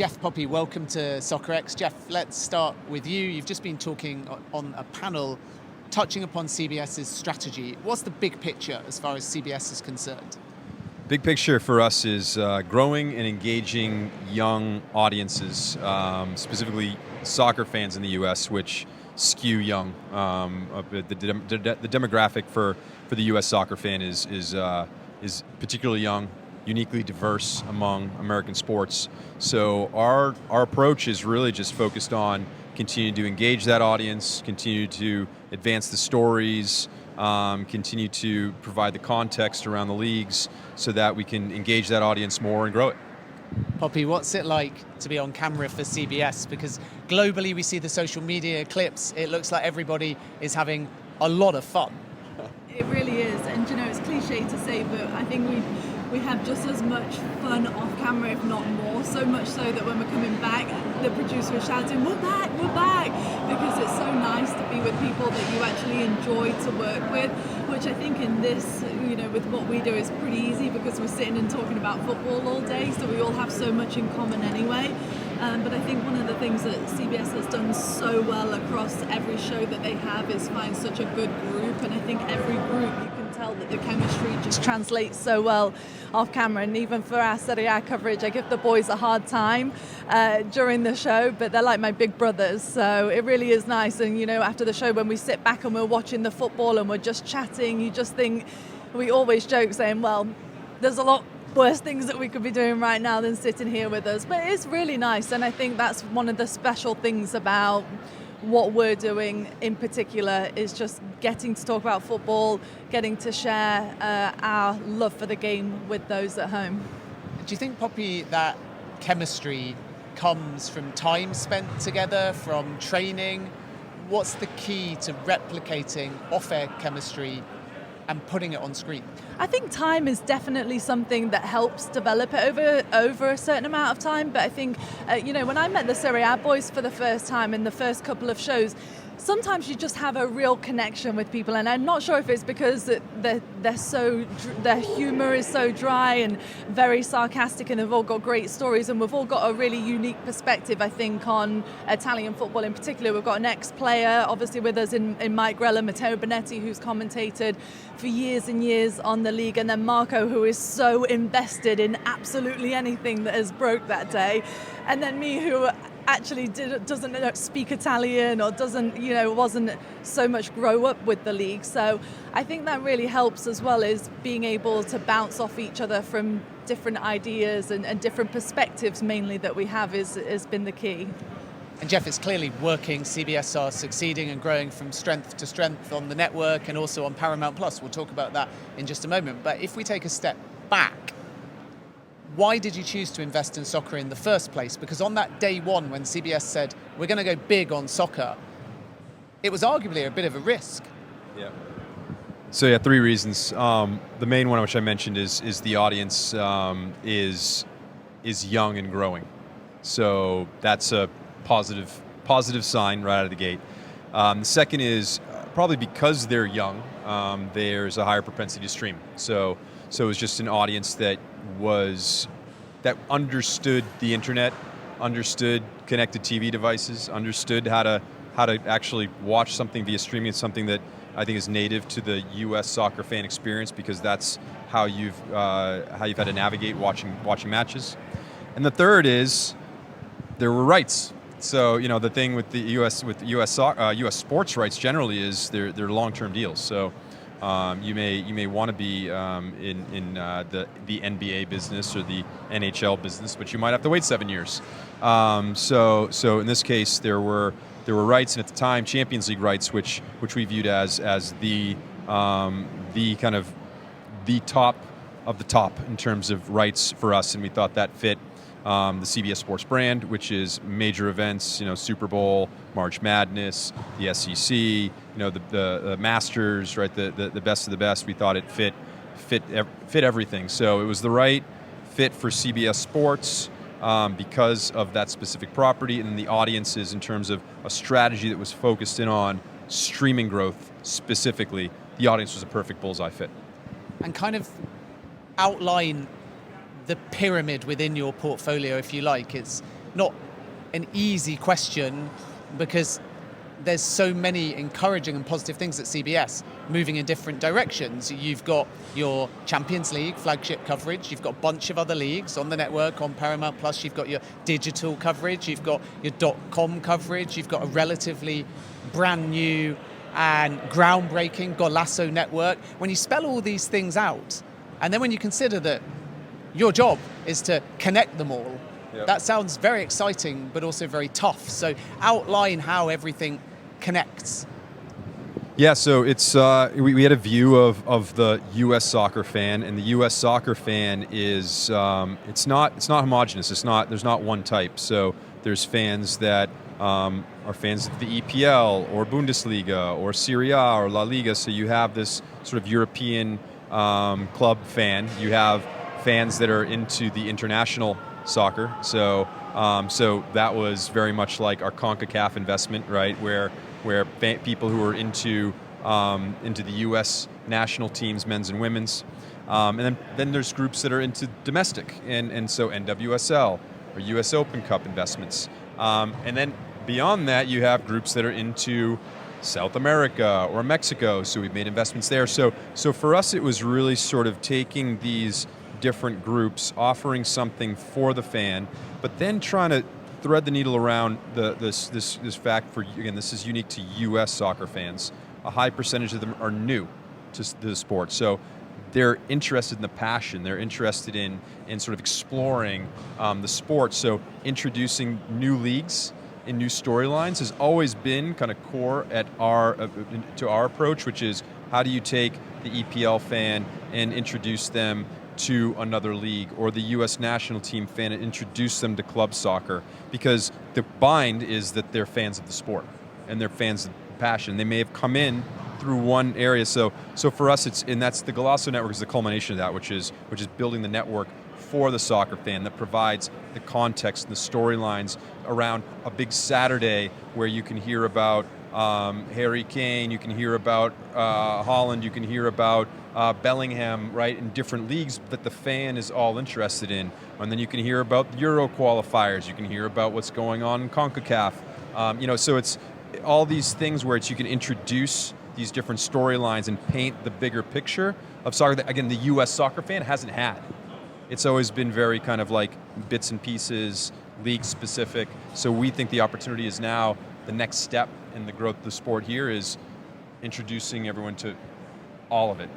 Jeff, Poppy, welcome to Soccerex. Jeff, let's start with you. You've just been talking on a panel touching upon CBS's strategy. What's the big picture as far as CBS is concerned? Big picture for us is growing and engaging young audiences, specifically soccer fans in the U.S., which skew young. The demographic for the U.S. soccer fan is particularly young, uniquely diverse among American sports. So our approach is really just focused on continuing to engage that audience, continue to advance the stories, continue to provide the context around the leagues so that we can engage that audience more and grow it. Poppy, what's it like to be on camera for CBS? Because globally we see the social media clips. It looks like everybody is having a lot of fun. It really is, and it's cliche to say, but I think we have just as much fun off camera, if not more, so much so that when we're coming back, the producer is shouting, we're back, because it's so nice to be with people that you actually enjoy to work with, which I think in this, with what we do is pretty easy because we're sitting and talking about football all day, so we all have so much in common anyway. But I think one of the things that CBS has done so well across every show that they have is find such a good group, and I think every group you can tell that the chemistry just translates so well off camera. And even for our Serie A coverage, I give the boys a hard time during the show, but they're like my big brothers, so it really is nice. And after the show, when we sit back and we're watching the football and we're just chatting, you just think, we always joke saying, well, there's a lot worse things that we could be doing right now than sitting here with us, but it's really nice. And I think that's one of the special things about what we're doing in particular, is just getting to talk about football, getting to share our love for the game with those at home. Do you think, Poppy, that chemistry comes from time spent together, from training? What's the key to replicating off-air chemistry and putting it on screen? I think time is definitely something that helps develop it over a certain amount of time. But I think, when I met the Serie A boys for the first time in the first couple of shows, sometimes you just have a real connection with people, and I'm not sure if it's because their humor is so dry and very sarcastic, and they've all got great stories, and we've all got a really unique perspective, I think, on Italian football in particular. We've got an ex-player, obviously, with us in Mike Grella, Matteo Bonetti, who's commentated for years and years on the league, and then Marco, who is so invested in absolutely anything that has broke that day, and then me, who actually doesn't speak Italian or wasn't so much grow up with the league. So I think that really helps, as well as being able to bounce off each other from different ideas and different perspectives mainly that we have has been the key. And Jeff, it's clearly working. CBS are succeeding and growing from strength to strength on the network and also on Paramount Plus. We'll talk about that in just a moment. But if we take a step back, why did you choose to invest in soccer in the first place? Because on that day one, when CBS said, we're going to go big on soccer, it was arguably a bit of a risk. Yeah. So three reasons. The main one, which I mentioned, is the audience is young and growing. So that's a positive sign right out of the gate. The second is probably because they're young, there's a higher propensity to stream. So it was just an audience that understood the internet, understood connected TV devices, understood how to actually watch something via streaming. It's something that I think is native to the U.S. soccer fan experience, because that's how you've had to navigate watching matches. And the third is there were rights. So the thing with the U.S. sports rights generally is they're long-term deals. So you may want to be in the NBA business or the NHL business, but you might have to wait 7 years. So in this case, there were rights, and at the time, Champions League rights, which we viewed as the kind of the top of the top in terms of rights for us, and we thought that fit the CBS Sports brand, which is major events, Super Bowl, March Madness, the SEC, the Masters, right? The best of the best. We thought it fit everything. So it was the right fit for CBS Sports because of that specific property, and the audiences in terms of a strategy that was focused in on streaming growth specifically. The audience was a perfect bullseye fit. And kind of outline the pyramid within your portfolio, if you like. It's not an easy question, because there's so many encouraging and positive things at CBS moving in different directions. You've got your Champions League flagship coverage, you've got a bunch of other leagues on the network, on Paramount Plus, you've got your digital coverage, you've got your .com coverage, you've got a relatively brand new and groundbreaking Golasso network. When you spell all these things out, and then when you consider that your job is to connect them all, that sounds very exciting, but also very tough. So outline how everything connects. Yeah, so it's we had a view of the U.S. soccer fan, and the U.S. soccer fan is it's not homogenous. There's not one type. So there's fans that are fans of the EPL or Bundesliga or Serie A or La Liga. So you have this sort of European club fan. You have fans that are into the international soccer. So that was very much like our CONCACAF investment, right? Where people who are into the U.S. national teams, men's and women's, and then there's groups that are into domestic, and so NWSL or U.S. Open Cup investments, and then beyond that you have groups that are into South America or Mexico. So we've made investments there. So for us, it was really sort of taking these different groups, offering something for the fan, but then trying to thread the needle around this fact. For again, this is unique to U.S. soccer fans. A high percentage of them are new to the sport, so they're interested in the passion. They're interested in sort of exploring the sport. So introducing new leagues and new storylines has always been kind of core at to our approach, which is how do you take the EPL fan and introduce them to another league, or the U.S. national team fan and introduce them to club soccer, because the bind is that they're fans of the sport and they're fans of the passion. They may have come in through one area. So for us, that's the Golasso network is the culmination of that, which is building the network for the soccer fan that provides the context and the storylines around a big Saturday where you can hear about Harry Kane, you can hear about Holland, you can hear about Bellingham, right, in different leagues that the fan is all interested in. And then you can hear about Euro qualifiers, you can hear about what's going on in CONCACAF. So it's all these things where you can introduce these different storylines and paint the bigger picture of soccer that, again, the U.S. soccer fan hasn't had. It's always been very kind of like bits and pieces, league specific. So we think the opportunity is now, the next step in the growth of the sport here is introducing everyone to all of it,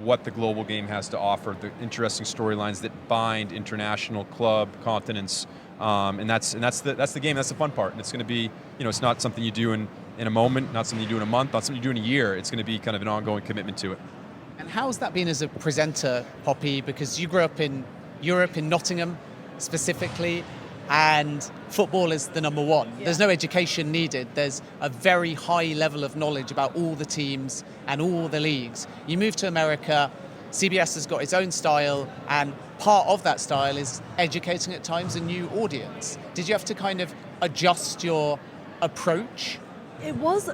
what the global game has to offer, the interesting storylines that bind international, club, continents, and that's the game. That's the fun part. And it's going to be, it's not something you do in a moment, not something you do in a month, not something you do in a year. It's going to be kind of an ongoing commitment to it. And how's that been as a presenter, Poppy? Because you grew up in Europe, in Nottingham specifically, and football is the number one. Yeah. There's no education needed. There's a very high level of knowledge about all the teams and all the leagues. You move to America, CBS has got its own style, and part of that style is educating at times a new audience. Did you have to kind of adjust your approach? It was,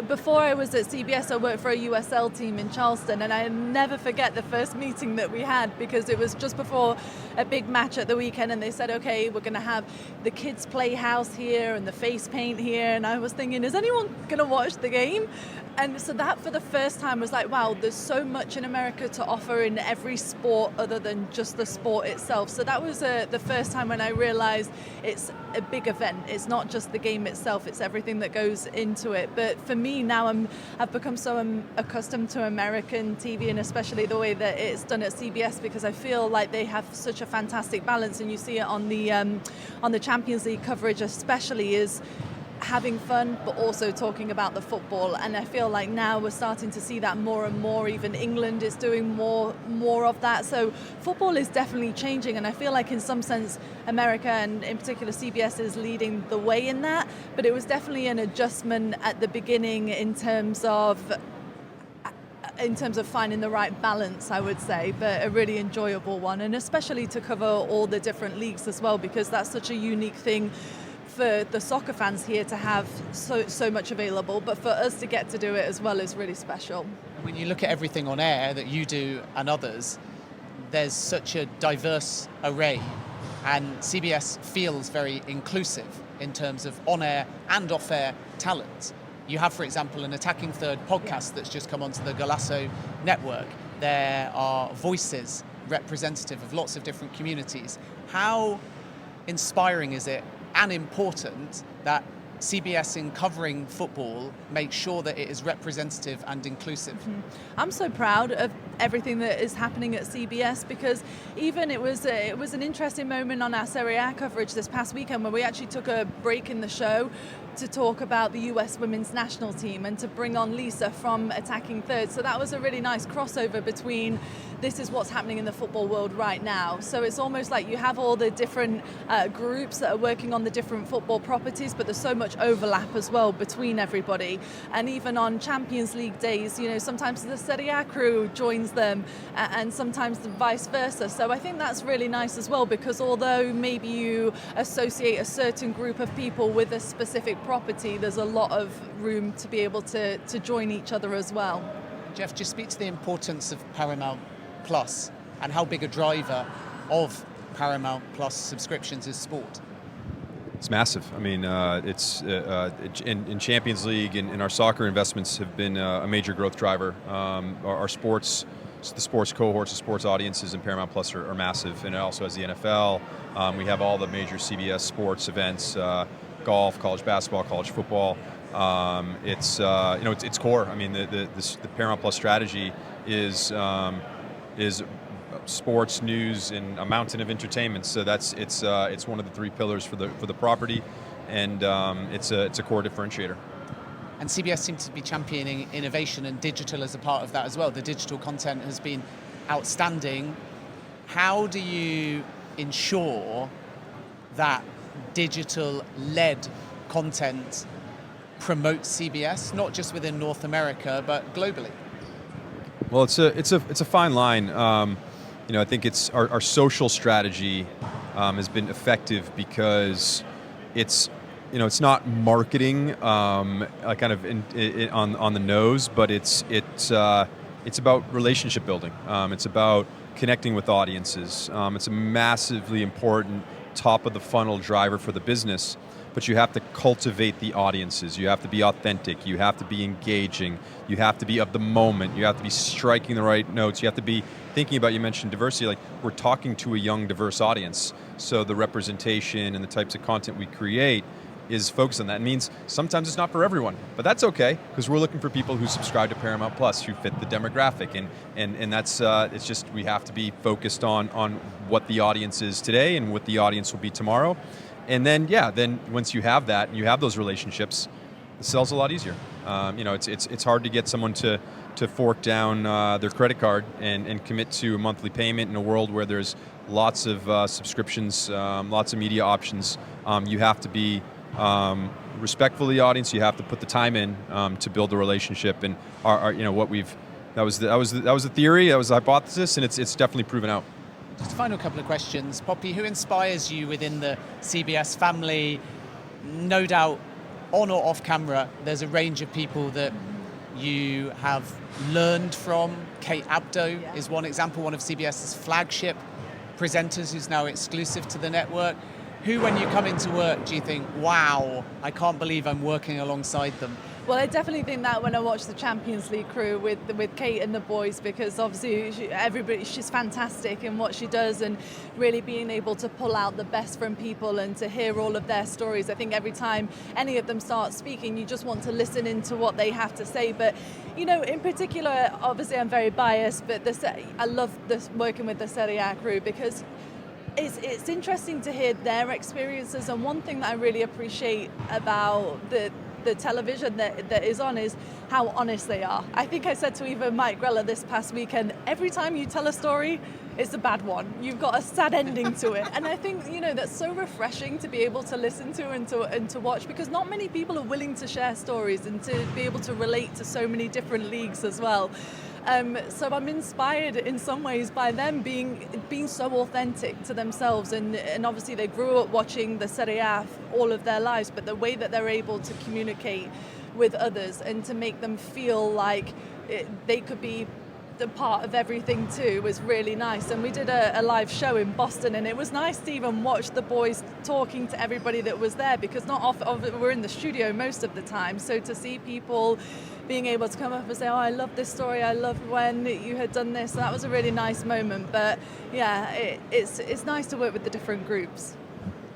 before I was at CBS, I worked for a USL team in Charleston, and I never forget the first meeting that we had, because it was just before a big match at the weekend, and they said, okay, we're going to have the kids' playhouse here and the face paint here, and I was thinking, is anyone going to watch the game? And so that, for the first time, was like, wow, there's so much in America to offer in every sport other than just the sport itself. So that was the first time when I realized it's a big event. It's not just the game itself, it's everything that goes into it. But for me now, I've become so accustomed to American TV, and especially the way that it's done at CBS, because I feel like they have such a fantastic balance, and you see it on the Champions League coverage especially, is having fun but also talking about the football. And I feel like now we're starting to see that more and more. Even England is doing more of that. So football is definitely changing, and I feel like in some sense America, and in particular CBS, is leading the way in that. But it was definitely an adjustment at the beginning in terms of finding the right balance, I would say, but a really enjoyable one, and especially to cover all the different leagues as well, because that's such a unique thing for the soccer fans here to have so much available, but for us to get to do it as well is really special. When you look at everything on air that you do and others, there's such a diverse array And CBS feels very inclusive in terms of on-air and off-air talent. You have, for example, an Attacking Third podcast that's just come onto the Golasso network. There are voices representative of lots of different communities. How inspiring is it and important that CBS, in covering football, makes sure that it is representative and inclusive? I'm so proud of everything that is happening at CBS, because even it was an interesting moment on our Serie A coverage this past weekend where we actually took a break in the show to talk about the US women's national team and to bring on Lisa from Attacking Third. So that was a really nice crossover between this is what's happening in the football world right now. So it's almost like you have all the different groups that are working on the different football properties, but there's so much overlap as well between everybody. And even on Champions League days, you know, sometimes the Serie A crew joins them and sometimes the vice versa. So I think that's really nice as well, because although maybe you associate a certain group of people with a specific property, there's a lot of room to be able to join each other as well. Jeff, just speak to the importance of Paramount Plus and how big a driver of Paramount Plus subscriptions is sport. It's massive. I mean, it's in Champions League and our soccer investments have been a major growth driver. Our sports, the sports cohorts, the sports audiences in Paramount Plus are massive, and it also has the NFL. We have all the major CBS sports events, golf, college basketball, college football. It's core. I mean, the Paramount Plus strategy is sports, news, and a mountain of entertainment. So it's one of the three pillars for the property, and it's a core differentiator. And CBS seems to be championing innovation and digital as a part of that as well. The digital content has been outstanding. How do you ensure that digital-led content promotes CBS, not just within North America, but globally? Well, it's a fine line. I think it's our social strategy has been effective because it's not marketing kind of on the nose, but it's about relationship building. It's about connecting with audiences. It's a massively important top of the funnel driver for the business. But you have to cultivate the audiences. You have to be authentic. You have to be engaging. You have to be of the moment. You have to be striking the right notes. You have to be thinking about, you mentioned diversity, like we're talking to a young, diverse audience. So the representation and the types of content we create is focused on that. It means sometimes it's not for everyone, but that's okay, because we're looking for people who subscribe to Paramount Plus, who fit the demographic. And that's, it's just, we have to be focused on what the audience is today and what the audience will be tomorrow. And then, then once you have that and you have those relationships, it sells a lot easier. It's hard to get someone to fork down their credit card and commit to a monthly payment in a world where there's lots of subscriptions, lots of media options. You have to be respectful of the audience. You have to put the time in to build a relationship. And that was the theory, that was the hypothesis, and it's definitely proven out. Just a final couple of questions. Poppy, who inspires you within the CBS family? No doubt, on or off camera, there's a range of people that you have learned from. Kate Abdo is one example, one of CBS's flagship presenters who's now exclusive to the network. Who, when you come into work, do you think, wow, I can't believe I'm working alongside them? Well, I definitely think that when I watch the Champions League crew with Kate and the boys, because obviously she's fantastic in what she does, and really being able to pull out the best from people and to hear all of their stories. I think every time any of them start speaking, you just want to listen into what they have to say. But, in particular, obviously I'm very biased, but I love working with the Serie A crew, because it's interesting to hear their experiences. And one thing that I really appreciate about the television that is on is how honest they are. I think I said to even Mike Grella this past weekend, every time you tell a story, it's a bad one. You've got a sad ending to it. And I think, that's so refreshing to be able to listen to and to watch, because not many people are willing to share stories and to be able to relate to so many different leagues as well. So I'm inspired in some ways by them being so authentic to themselves, and obviously they grew up watching the Serie A all of their lives, but the way that they're able to communicate with others and to make them feel like they could be a part of everything too was really nice. And we did a live show in Boston, and it was nice to even watch the boys talking to everybody that was there, because not often we're in the studio most of the time. So to see people being able to come up and say, oh, I love this story, I love when you had done this, that was a really nice moment. But yeah, it's nice to work with the different groups.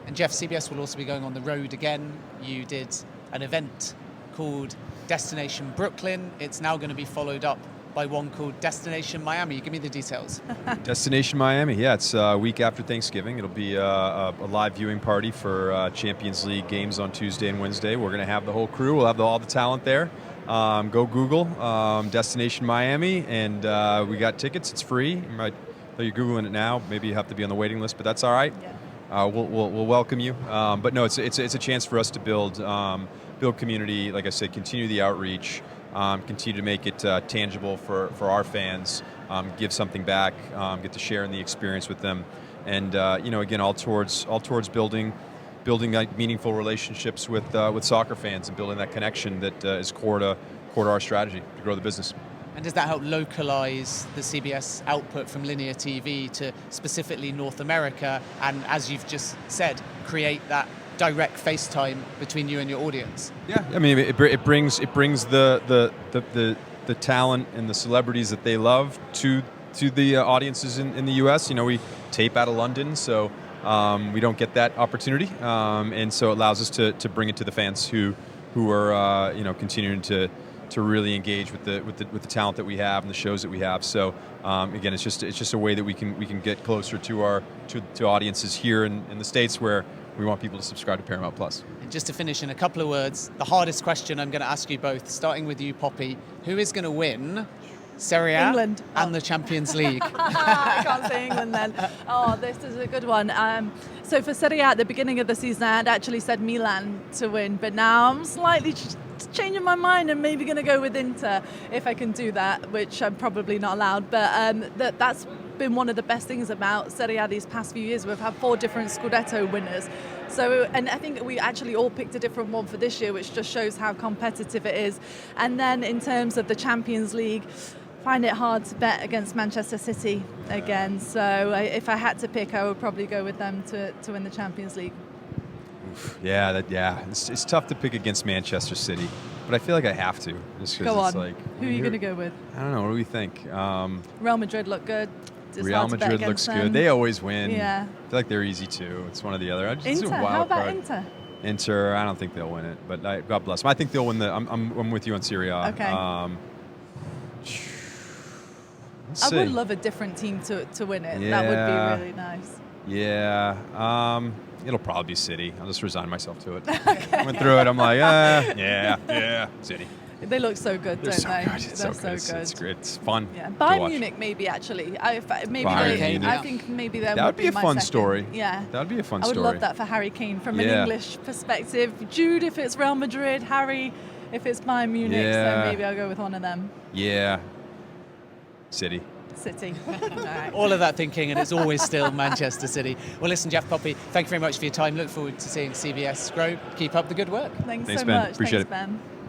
And Jeff, CBS will also be going on the road again. You did an event called Destination Brooklyn. It's now going to be followed up by one called Destination Miami. Give me the details. Destination Miami, yeah, it's a week after Thanksgiving. It'll be a live viewing party for Champions League games on Tuesday and Wednesday. We're going to have the whole crew. We'll have all the talent there. Go Google Destination Miami, and we got tickets. It's free. Though you're Googling it now, maybe you have to be on the waiting list, but that's all right. Yeah. We'll welcome you. But no, it's a chance for us to build community. Like I said, continue the outreach, continue to make it tangible for our fans, give something back, get to share in the experience with them, and again, all towards building like meaningful relationships with soccer fans and building that connection that is core to our strategy to grow the business. And does that help localize the CBS output from linear TV to specifically North America, and, as you've just said, create that direct FaceTime between you and your audience? Yeah, I mean, it brings the talent and the celebrities that they love to the audiences in the U.S. We tape out of London, so we don't get that opportunity, and so it allows us to bring it to the fans who are continuing to really engage with the talent that we have and the shows that we have. So again, it's just a way that we can get closer to audiences here in the States, where we want people to subscribe to Paramount Plus. And just to finish in a couple of words, the hardest question I'm going to ask you both, starting with you, Poppy, who is going to win Serie A England. and the Champions League? I can't say England then. Oh, this is a good one. So for Serie A, at the beginning of the season, I had actually said Milan to win, but now I'm slightly changing my mind and maybe going to go with Inter if I can do that, which I'm probably not allowed. But that's been one of the best things about Serie A these past few years. We've had 4 different Scudetto winners. So, and I think we actually all picked a different one for this year, which just shows how competitive it is. And then in terms of the Champions League, find it hard to bet against Manchester City again. So if I had to pick, I would probably go with them to win the Champions League. Oof, yeah. It's tough to pick against Manchester City, but I feel like I have to. Just go on. It's like, who are you going to go with? I don't know. What do we think? Real Madrid look good. It's Real Madrid looks good. They always win. Yeah. I feel like they're easy too. It's one or the other. Inter. How about Inter? Inter. I don't think they'll win it, but God bless them. I think they'll win I'm with you on Serie A. Okay. I would love a different team to win it. Yeah. That would be really nice. Yeah. It'll probably be City. I'll just resign myself to it. Okay. I went through it. I'm like, yeah, City. They look so good, They're don't so they? Good. It's They're so good. so good. It's great. It's fun. Yeah. to Bayern watch. Munich, maybe actually. I think maybe that would be a fun story. Yeah. That would be a fun story. I would story. love that for Harry Kane from an English perspective. Jude if it's Real Madrid, Harry if it's Bayern Munich. Yeah. So maybe I'll go with one of them. Yeah. City. All right. All of that thinking, and it's always still Manchester City. Well, listen, Jeff, Poppy, thank you very much for your time. Look forward to seeing CBS grow. Keep up the good work. Thanks Ben. so much. Appreciate Thanks, it. Ben.